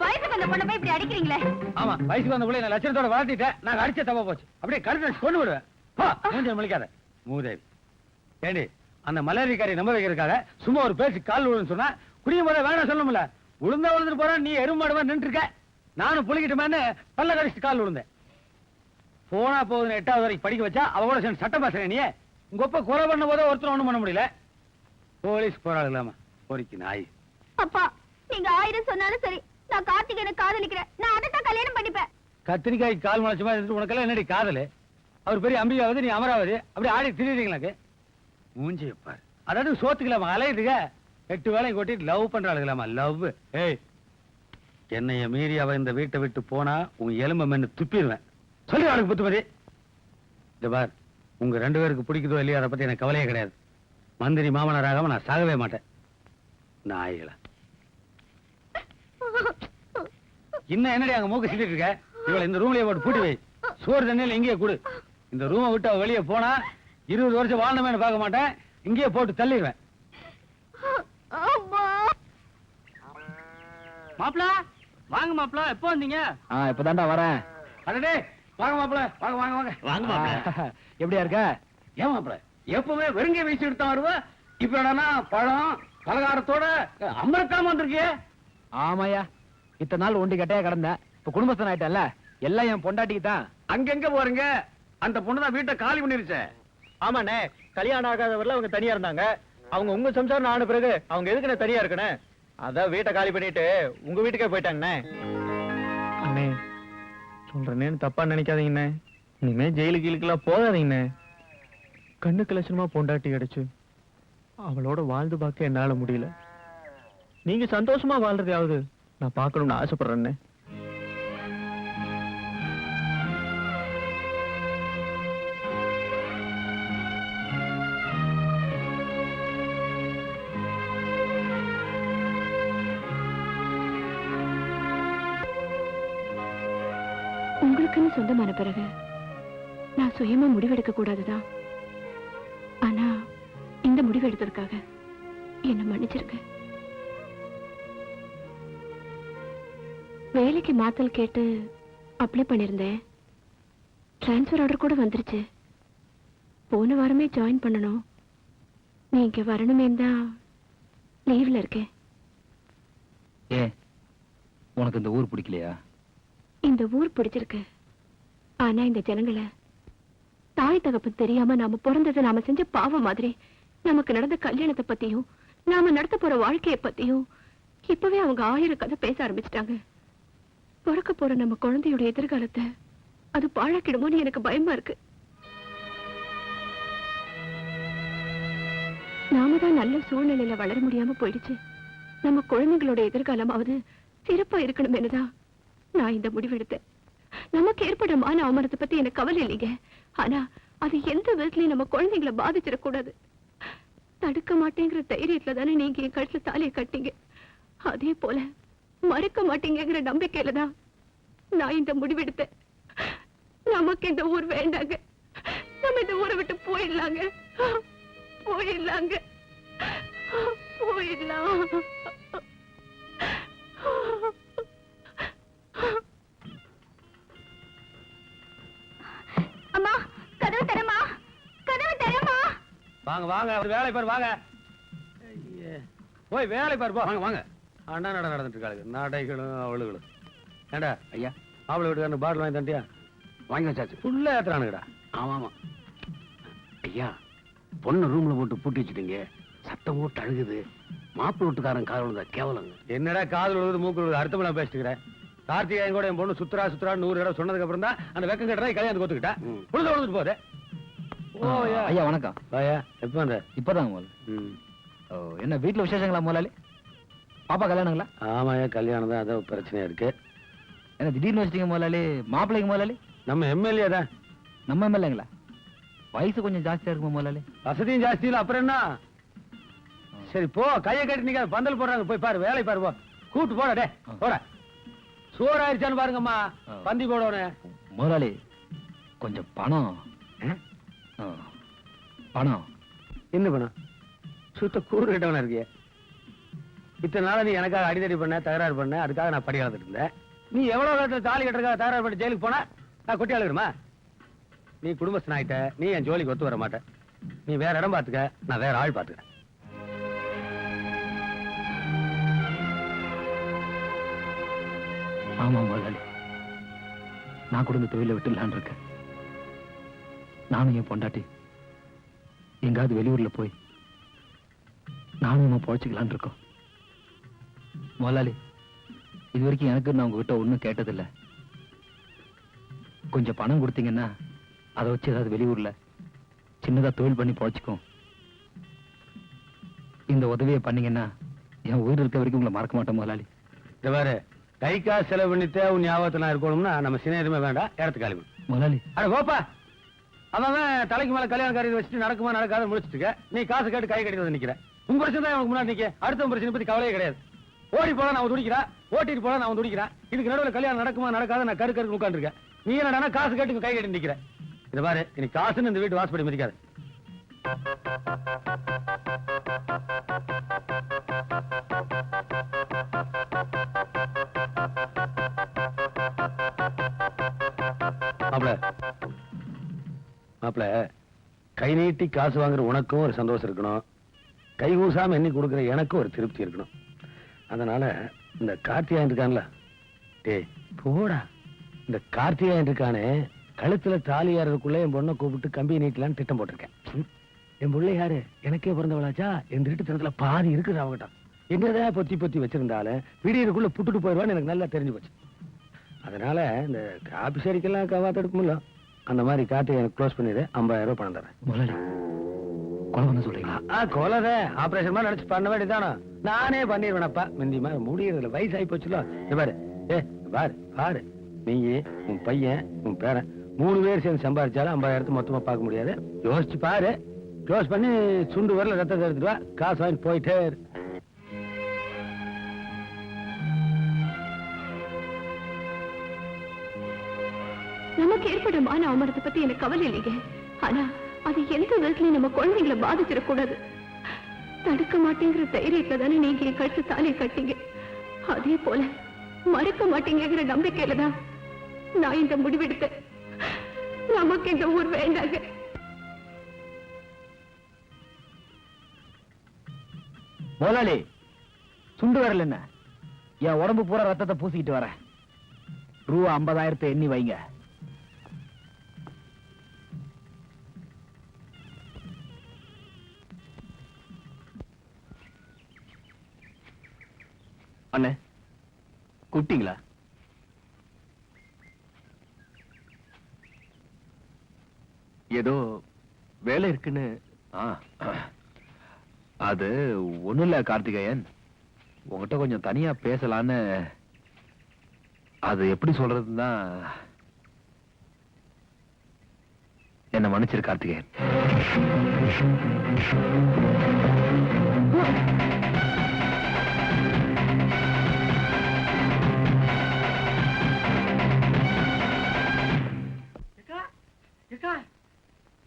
வயசுக்கு வந்த பொண்ணை போய் இப்படி அடிக்கிறீங்களே? ஆமா, வயசுக்கு வந்த பிள்ளை நான் லட்சணத்தோட வளர்த்திட்டேன். நாங்க அடிச்ச தப்பா போச்சு. அப்படியே கருத்து கொண்டு விடுவேன். மூஞ்ச முழிக்காத மூதேவி. ஏண்டி அந்த மலேரிக்காரி நம்ப வைக்கிறதுக்காக சும்மா ஒரு பேச்சு கால் விழுன்னு சொன்னா குடியும் போத வேணாம் சொல்லணும்ல. உளுந்தா விழுந்துட்டு போற, நீ எருமாடுவா நின்று இருக்க. நானும் புளிக்கிட்டுமேன்னு பல்ல கடிச்சிட்டு கால் விழுந்தேன். போனா போகுதுன்னு 8வது வரைக்கும் படிக்க வச்சா அவ கூட சேர்ந்து சட்டம் பேசுறேன். நீ உங்க ஒப்ப கொலை பண்ண போதே ஒருத்தர் ஒண்ணும் பண்ண முடியல. போலீஸ் போராடலாமா பொறிக்கு நாய். அப்பா, நீங்க 1000 சொன்னாலும் சரி, நான் கார்த்திகேயனை காதலிக்கிறேன். நான் அதைத்தான் கல்யாணம் பண்ணிப்பேன். கத்திரிக்காய் கால் முளைச்சமா இருந்துட்டு உனக்கெல்லாம் என்னடி காதலு? அவர் பெரிய அம்பிகாவது, நீ அமராவது. அப்படி ஆடி திரியுறீங்களாக்கு மூஞ்சி பாரு. அதாவது சோத்துக்கலாமா அலையுதுங்க. 8 வேலையும் கொட்டிட்டு லவ் பண்றாளுங்களாமா லவ். ஏய், என்னைய மீறி அவ இந்த வீட்டை விட்டு போனா உன் எலும்பை மென்னு துப்பிடுவேன். சொல்லி அவளுக்கு புத்துமதி. இந்த பார், உங்க 2 பேருக்கு பிடிக்குதோ இல்லையோ அதை பத்தி எனக்கு கவலையே கிடையாது. மந்திரி மாமனாராக நான் சாகவே மாட்டேன். நாய்கள இன்னும் என்னடி அங்க மூக்க சிக்கிட்டு இருக்க? இவளை இந்த ரூம்லயே போட்டு பூட்டி வை. சோறு தண்ணியில் இங்கேயே கொடு. இந்த ரூமை விட்டு அவ வெளியே போனா 20 வருஷம் வாழ்ந்தமே பார்க்க மாட்டேன். இங்கேயே போட்டு தள்ளிடுவேன். மாப்பிள வாங்க மாப்பிள, எப்போ வந்தீங்க? இப்பதான்டா வரேன். அடடே வாங்க மாப்பிள, வாங்க வாங்க வாங்க வாங்க மாப்பிள. எப்படியா இருக்க? ஏன் மாப்பிள எப்பவுமே வெறுங்க வீசி எடுத்தான் வருவ, இப்ப என்னன்னா பழம் பலகாரத்தோட அமரக்காம வந்திருக்கிய? ஆமாயா, இத்தனை நாள் ஒண்டி கட்டையா கிடந்த, இப்ப குடும்பஸ்தன் ஆயிட்டல்ல, எல்லாம் என் பொண்டாட்டிக்கு தான். அங்கெங்க போறீங்க? அந்த பொண்ணுதான் வீட்டை காலி பண்ணிருச்சே. ஆமாண்ணே, கல்யாணம் ஆகாதவர்ல அவங்க தனியா இருந்தாங்க. அவங்க உங்க சம்சாரம் ஆன பிறகு அவங்க எதுக்குன்னு தனியா இருக்கணும்? அதான் வீட்டை காலி பண்ணிட்டு உங்க வீட்டுக்கே போயிட்டாங்கண்ணே. அண்ணே சொல்றேன்னு தப்பா நினைக்காதீங்கண்ணே. இனிமே ஜெயிலுக்கு கீழுக்கெல்லாம் போகாதீங்கண்ணே. கண்ணுக்கு லட்சணமா பொண்டாட்டி கிடைச்சு அவளோட வாழ்ந்து பார்க்க என்னால முடியல. நீங்க சந்தோஷமா வாழ்றதையாவது நான் பார்க்கணும்னு ஆசைப்படுறேன்னே. உங்களுக்குன்னு சொந்தமான பிறகு நான் சுயமா முடிவெடுக்க கூடாதுதான். ஆனா இந்த முடிவு எடுத்ததுக்காக என்ன மன்னிச்சிருக்க. வேலைக்கு மாத்தல் கேட்டு அப்ளை பண்ணிருந்தேன். டிரான்ஸ்பர் ஆர்டர் கூட வந்துருச்சு. போன வாரமே ஜாயின் பண்ணணும். நீங்க வரணுமே தான் லீவ்ல இருக்கேன். ஏன் உனக்கு இந்த ஊர் பிடிக்கலையா? இந்த ஊர் பிடிச்சிருக்கு. ஆனா இந்த ஜனங்களை தாய் தகப்பு தெரியாம நாம பிறந்தது நாம செஞ்ச பாவம் மாதிரி நமக்கு நடந்த கல்யாணத்தை பத்தியும் நாம நடத்த போற வாழ்க்கையை பத்தியும் இப்பவே அவங்க 1000 கதை பேச ஆரம்பிச்சிட்டாங்க. பிறக்க போற நம்ம குழந்தையோட எதிர்காலத்தை அது பாழாக்கிடுமோன்னு எனக்கு பயமா இருக்கு. நாம தான் நல்ல சூழ்நிலையில வளர முடியாம போயிடுச்சு. நம்ம குழந்தைங்களோட எதிர்காலமாவது சிறப்பா இருக்கணும் என்னதான் நான் இந்த முடிவெடுத்தேன். நமக்கு ஏற்பட மான அவமானத்தை பத்தி எனக்கு கவலை இல்லைங்க. ஆனா அது எந்த விதத்திலயும் நம்ம குழந்தைங்களை பாதிச்சிடக்கூடாது. தடுக்க மாட்டேங்கிற தைரியத்துல தானே நீங்க என் கழுத்துல தாலியை கட்டிங்க. அதே போல மறுக்க மாட்டீங்கிற நம்பிக்கையில தான் நான் இந்த முடிவெடுத்தேன். நமக்கு இந்த ஊர் வேண்டாங்க. நம்ம இந்த ஊரை விட்டு போயிடலாங்க. போயிடலாங்க. போயிடலாம். அம்மா, கதவு தரமா, கதவு தரமா. வாங்க வாங்க, வேலை பாரு வாங்க. போய் வேலை பாரு வாங்க வாங்க. அண்ணா நட நடந்துட்டு இருக்காளுங்க நாடைகளும் அவளுகளும். ஏண்டா ஐயா, அவளை வீட்டுக்காரனு பாட்டில் வாங்கி தண்டியா? வாங்கி வச்சாச்சு. ஃபுல்லா ஏத்துறானுங்கடா. ஆமா ஆமா ஐயா, பொண்ணு ரூம்ல போட்டு பூட்டி வச்சுட்டீங்க. சத்தம் போட்டு அழுகுது. மாப்பிள்ளை வீட்டுக்காரன் காதல் விழுந்தா கேவலங்க. என்னடா காதல் விழுது மூக்கு விழுது அர்த்தமெல்லாம் பேசிட்டுக்கிறேன். கார்த்திகேயன் கூட என் பொண்ணு சுத்துறா 100 இடம் சொன்னதுக்கு அப்புறம் தான் அந்த வெக்கம் கட்டுறா கல்யாணம் கொத்துக்கிட்டா. உழுது உழுதுட்டு போதே. ஐயா வணக்கம். ஐயா எப்ப வந்த? இப்பதான் முதல்ல. என்ன வீட்டுல விசேஷங்களா முதலாளி? பாப்பா கல்யாணங்களா? ஆமாயா கல்யாணம் தான். அதான் பிரச்சனையா இருக்கு. என்ன திடீர்னு வச்சிட்டீங்க முதலாளி? மாப்பிள்ளைங்க முதலாளி? நம்ம எம்எல்ஏ தான். நம்ம எம்எல்ஏங்களா? வயசு கொஞ்சம் ஜாஸ்தியா இருக்குமா முதலாளி? வசதியும் ஜாஸ்தி இல்ல அப்புறம் என்ன? சரி போ, கையை கட்டி நீங்க பந்தல் போடுறாங்க போய் பாரு, வேலை பாரு. போ கூட்டு போட. டே போட. சோறு ஆயிடுச்சான்னு பாருங்கம்மா, பந்தி போடணும். முதலாளி கொஞ்சம் பணம். பணம் என்ன பணம்? சுத்த கூறு கட்டவனா இருக்கிய. இத்தனை நாள நீ எனக்காக அடிதடி பண்ண, தகராறு பண்ண, அதுக்காக நான் படி அளந்துட்டு இருந்தேன். நீ எவ்வளவு காலத்துல தாலி கட்டுறதுக்காக தகராறு பண்ணி ஜெயிலுக்கு போனா நான் கொட்டி அழுகிறமா? நீ குடும்பஸ்தன் ஆயிட்ட, நீ என் ஜோலிக்கு ஒத்து வர மாட்ட. நீ வேற இடம் பாத்துக்க, நான் வேற ஆள் பாத்துக்கிறேன். ஆமா முதலாளி, நான் கூட இந்த தொழிலை விட்டுலான்னு இருக்கேன். நானும் என் பொண்டாட்டி எங்காவது வெளியூர்ல போய் நானும் நம்ம பொழைச்சிக்கலான் இருக்கோம். முதலாளி, இது வரைக்கும் எனக்கு நான் உங்ககிட்ட ஒண்ணும் கேட்டதில்ல. கொஞ்சம் பணம் கொடுத்தீங்கன்னா அதை வச்சு ஏதாவது வெளியூர்ல சின்னதா தொழில் பண்ணி பொழைச்சிக்கும். இந்த உதவியை பண்ணீங்கன்னா என் உயிர் இருக்க வரைக்கும் உங்களை மறக்க மாட்டேன் முதலாளி. இந்த பாரு, கை காசு செலவு பண்ணிட்டு உன் ஞாபகத்தை நான் இருக்கணும்னா நம்ம சின்ன எதுவுமே வேண்டாம், இடத்து காலி முதலாளி. அட போப்பா, அவன் தலைக்கு மேல கல்யாண காரியத்தை வச்சுட்டு நடக்குமா நடக்காத முடிச்சுட்டு இருக்க. நீ காசு கேட்டு கை கட்டி வந்து நிக்கிற. உன் பிரச்சனை தான் எனக்கு முன்னாடி நிக்க. அடுத்த பிரச்சனை பத்தி கவலையே கிடையாது. ஓடி போல நான் துடிக்கிறேன், ஓட்டிட்டு போல நான் துடிக்கிறேன். இதுக்கு நடுவில் கல்யாணம் நடக்குமா நடக்காத நான் கருக்கு உட்காந்து இருக்கேன். நீ என்ன காசு கேட்டு கை கட்டி நிக்கிற. இத பாரு, நீ காசுன்னு இந்த வீட்டு வாசப்படி மதிக்காது. மாப்ள, கை நீட்டி காசு வாங்குற உனக்கும் ஒரு சந்தோஷம் இருக்கணும், கை கூசாம எண்ணி கொடுக்குற எனக்கும் ஒரு திருப்தி இருக்கணும். அதனால இந்த கார்த்தியாயன் இருக்கான்ல, டேய் போடா, இந்த கார்த்தியாயன் இருக்கானே, கழுத்துல தாலி ஏறதுக்குள்ள என் பொண்ணை கூப்பிட்டு கம்பி நீட்டலான்னு திட்டம் போட்டிருக்கேன். என் பிள்ளை யாரு, எனக்கே பிறந்தவளாச்சா, என் திருட்டு தினத்துல பாதி இருக்குது அவகிட்ட. என்னதான் பொத்தி பொத்தி வச்சிருந்தாலும் விடியதுக்குள்ள புட்டுட்டு போயிடுவான்னு எனக்கு நல்லா தெரிஞ்சு போச்சு. அதனால இந்த ஆபீசரிக்கெல்லாம் கவாத்தெடுக்குமில்ல, அந்த மாதிரி கார்த்தி எனக்கு க்ளோஸ் பண்ணிடு, 50,000 ரூபாய் பணம் தரேன். முதலாளி, கொலை பண்ண சொல்றீங்களா? கொலத ஆபரேஷன் மாதிரி நினைச்சு பண்ண வேண்டியதானோ, நானே பண்ணிடுவேனப்பா. முந்தி மாதிரி முடியறதுல வயசாகி போச்சுல. பாரு, பாரு பாரு, நீ உன் பையன் உன் பேரன் 3 பேர் சேர்ந்து சம்பாதிச்சாலும் 50,000 மொத்தமா பார்க்க முடியாது. யோசிச்சு பாரு, க்ளோஸ் பண்ணி சுண்டு வரல ரத்தத்தை எடுத்துட்டு வா, காசு வாங்கி போயிட்டே இரு. நமக்கு ஏற்பட்ட மான அவமானத்தை பத்தி எனக்கு கவலை இல்லைங்க. ஆனா அது எந்த விதத்துலயும் நம்ம குழந்தைங்களை பாதிச்சிடக்கூடாது. தடுக்க மாட்டேங்கிற தைரியத்துல தானே நீங்க என் கழுத்து தாலியை கட்டிங்க. அதே போல மறுக்க மாட்டேங்கிற நம்பிக்கையில தான் நான் இந்த முடிவெடுத்தேன். நமக்கு இந்த ஊர் வேண்டாங்க. முதலாளி, சுண்டு வரல என்ன, என் உடம்பு பூரா ரத்தத்தை பூசிக்கிட்டு வரேன். ரூபா 50,000 எண்ணி வைங்க. அண்ணே, கூப்பிட்டீங்களா? ஏதோ வேலை இருக்குன்னு. அது ஒண்ணும் இல்ல கார்த்திகேயன், உங்ககிட்ட கொஞ்சம் தனியா பேசலான்னு. அது எப்படி சொல்றதுன்னா, என்ன மன்னிச்சிரு கார்த்திகேயன்.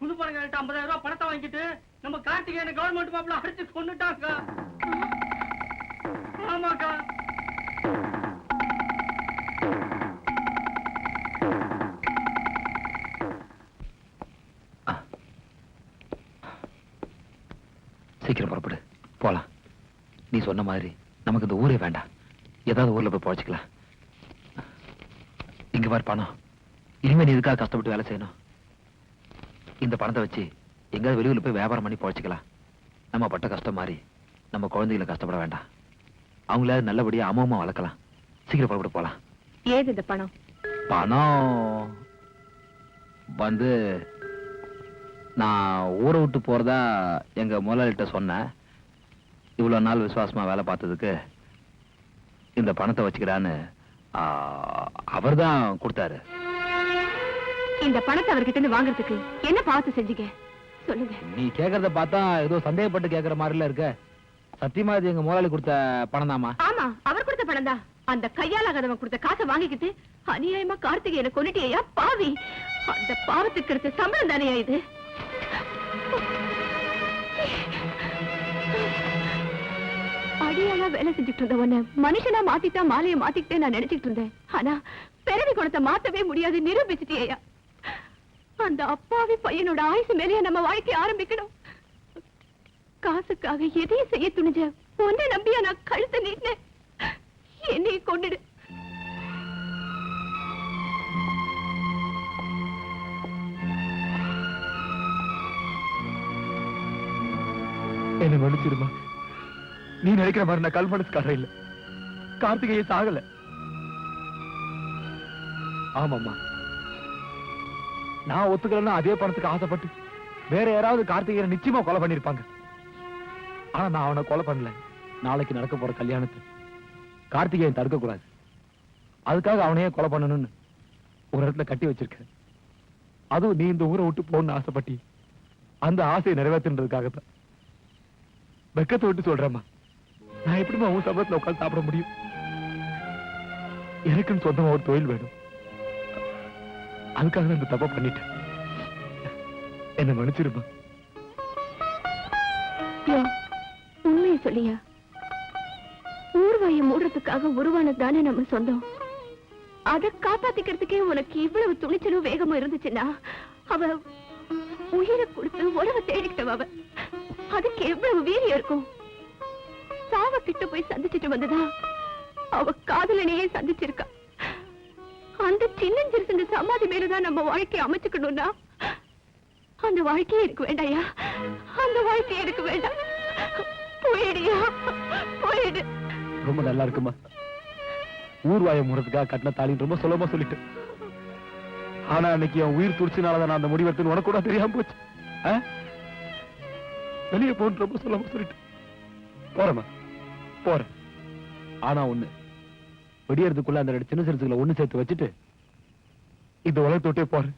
புது பணம் 50,000 ரூபாய் பணத்தை வாங்கிட்டு நம்ம கார்த்திகேயனை கவர்மெண்ட் மாப்பிள்ள அடிச்சு கொண்டுட்டாங்க. ஆமாக்கா. சீக்கிரம் புறப்படு, போலாம். நீ சொன்ன மாதிரி நமக்கு இந்த ஊரே வேண்டாம், ஏதாவது ஊர்ல போய் பொழைச்சுக்கலாம். இங்க பாரு பணம், இனிமே நீ இதுக்காக கஷ்டப்பட்டு வேலை செய்யணும். இந்த பணத்தை வச்சு எங்காவது வெளியூர்ல போய் வியாபாரம் பண்ணி பொழைச்சிக்கலாம். நம்ம பட்ட கஷ்டம் மாதிரி நம்ம குழந்தைகளை கஷ்டப்பட வேண்டாம். அவங்கள நல்லபடியா அம்மா வளர்க்கலாம். சீக்கிரம் புறப்பட்டு போலாம். ஏது இந்த பணம்? பணம் வந்து நான் ஊரை விட்டு போறதா எங்க முதலாளிகிட்ட சொன்னேன். இவ்வளவு நாள் விசுவாசமா வேலை பார்த்ததுக்கு இந்த பணத்தை வச்சுக்கிறான்னு அவர்தான் கொடுத்தாரு. இந்த பணத்தை அவர்கிட்ட வாங்குறதுக்கு என்ன பாவத்தை செஞ்சீங்க சொல்லுங்க. நீ கேக்குறத பார்த்தா ஏதோ சந்தேகப்பட்டு கேக்குற மாதிரில இருக்க. சத்தியமா இது எங்க முதலாளி கொடுத்த பணம் தாமா? ஆமா, அவர் கொடுத்த பணம் தான். அந்த கையாலாகாதவன் கொடுத்த காசை வாங்கிக்கிட்டு அநியாயமா கார்த்திகேயனை கொன்னுட்டியா பாவி. அந்த பாவத்துக்கு எடுத்த சம்பளம் தானே இது? வேலை செஞ்சுட்டு இருந்த உன்னை மனுஷனா மாத்திட்டா மாலையை மாத்திக்கிட்டே நான் நினைச்சிட்டு இருந்தேன். ஆனா பிறவி குணத்தை மாத்தவே முடியாது நிரூபிச்சிட்டியா. அந்த அப்பாவி பையனோட ஆயுசு மேலேயே நம்ம வாழ்க்கை ஆரம்பிக்கணும். காசுக்காக எதையும் செய்ய துணிஞ்ச உன்னை நம்பியா நான் கழுத்தை நீட்டினேன். என்னைய கொண்டுடு. என்ன மன்னிச்சிருமா. நீ நினைக்கிற மாதிரி நான் கல் மனசுக்காரன் இல்ல. கார்த்திகையை சாகல. ஆமாம்மா, நான் ஒத்துக்கலன்னா அதே பணத்துக்கு ஆசைப்பட்டு வேற யாராவது கார்த்திகேயனை நிச்சயமா கொலை பண்ணிருப்பாங்க. ஆனா நான் அவனை கொலை பண்ணல. நாளைக்கு நடக்க போற கல்யாணத்தை கார்த்திகேயன் தடுக்க கூடாது. அதுக்காக அவனையே கொலை பண்ணணும்னு ஒரு இடத்துல கட்டி வச்சிருக்க. அதுவும் நீ இந்த ஊரை விட்டு போகணும்னு ஆசைப்பட்டி அந்த ஆசையை நிறைவேற்றுன்றதுக்காகத்தான். வெக்கத்தை விட்டு சொல்றேம்மா, நான் எப்படிமா உன் சம்பளத்துல உட்காந்து சாப்பிட முடியும்? எனக்குன்னு சொந்தமா ஒரு தொழில் வேணும். அதுக்காக இந்த தப்பா பண்ணிட்டேன். என்ன மன்னிச்சிருமா. உண்மையை சொல்லியா? ஊர்வாயை மூடுறதுக்காக உருவானதுதானே நம்ம சொந்தம். அதை காப்பாத்திக்கிறதுக்கே உனக்கு இவ்வளவு துணிச்சலும் வேகமும் இருந்துச்சுன்னா அவ உயிரை கொடுத்து உறவை தேடிக்கிட்டவ. அவ அதுக்கு எவ்வளவு வீரியம் இருக்கும். சாவ கிட்ட போய் சந்திச்சுட்டு வந்ததா அவ காதலனையே சந்திச்சிருக்கா. அந்த சின்னஞ்சிறு சமாதி மேலதான் நம்ம வாழ்க்கையை அமைச்சுக்கணும்னா அந்த வாழ்க்கையே எனக்கு வேண்டாயா. அந்த வாழ்க்கையே எனக்கு வேண்டாம். போயிடியா, போயிடு. ரொம்ப நல்லா இருக்குமா. ஊர்வாயை மூடுறதுக்காக கட்டின தாலின்னு ரொம்ப சுலபமா சொல்லிட்டு. ஆனா அன்னைக்கு என் உயிர் துடிச்சனாலதான் நான் அந்த முடிவெடுத்து உனக்கு கூட தெரியாம போச்சு. வெளியே போன்னு ரொம்ப சுலபமா சொல்லிட்டு போறேம்மா, போறேன். ஆனா ஒண்ணு, வெடியறதுக்குள்ள அந்த சின்ன சிறுசுகளை ஒண்ணு சேர்த்து வச்சுட்டு இந்த உலகத்தை விட்டே போறேன்.